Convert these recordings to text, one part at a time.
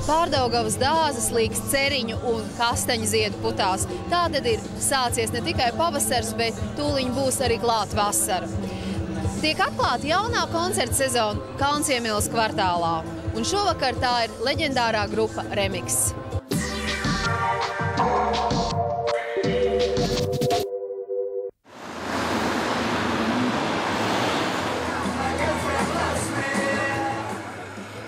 Pārdaugavas dāzes līks ceriņu un kastaņu ziedu putās. Tātad ir sācies ne tikai pavasars, bet tūliņ būs arī klāt vasara. Tiek atklāta jaunā koncerta sezona Kalnciemielas kvartālā. Un šovakar tā ir leģendārā grupa Remix.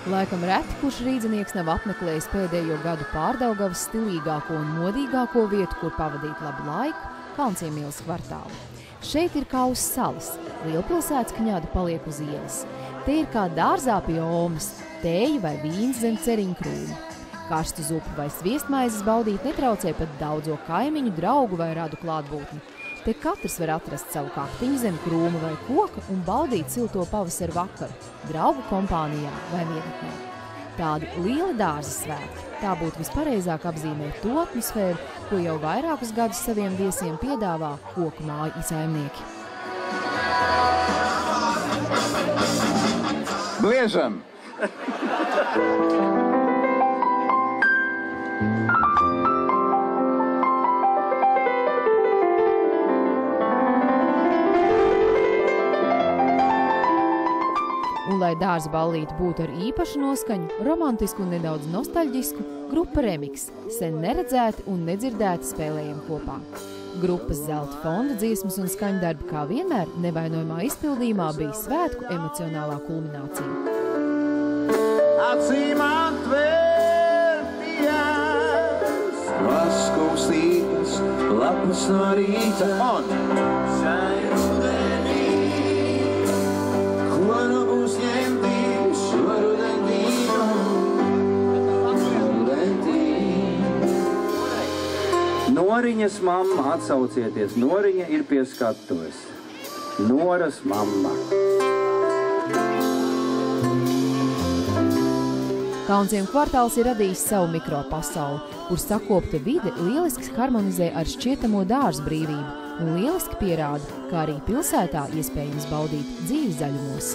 Laikam reti, kurš rīdzinieks nav apmeklējis pēdējo gadu Pārdaugavas stilīgāko un modīgāko vietu, kur pavadīt labu laiku – Kalnciemielas kvartālu. Šeit ir kā uz salas, lielpilsētas Kņada paliek uz ielas. Te ir kā dārzā pie omas, tēja vai vīns zem ceriņu krūma. Karstu zupu vai sviestmaizes baudīt netraucē pat daudzo kaimiņu, draugu vai radu klātbūtni. Te katrs var atrast savu kaktiņu zem krūma vai koka un baudīt silto pavasaru vakaru, draugu kompānijā vai vienatnē. Tādi lieli dārza svētki. Tā būtu vispareizāk apzīmēt to atmosfēru, ko jau vairākus gadus saviem viesiem piedāvā koku māju saimnieki. Bliežam! Un, lai dārza ballīte būtu ar īpašu noskaņu, romantisku un nedaudz nostalģisku, grupa Remix sen neredzēti un nedzirdēti spēlējam kopā. Grupas zelta fonda dziesmas un skaņdarbi kā vienmēr nevainojumā izpildījumā bija svētku emocionālā kulminācija. Acīm atvērtījās, vaskaustītas lapas no rīta un šai rudenī, ko nu būs ņemtīs šo rudenīnu, Noriņas mamma, atsaucieties, Noriņa ir pie skatuves. Noras mamma. Kalnciemu kvartāls ir radījis savu mikropasauli, kur sakopta vide lieliski harmonizē ar šķietamo dārzu brīvību un lieliski pierāda, kā arī pilsētā iespējams baudīt dzīves zaļumos.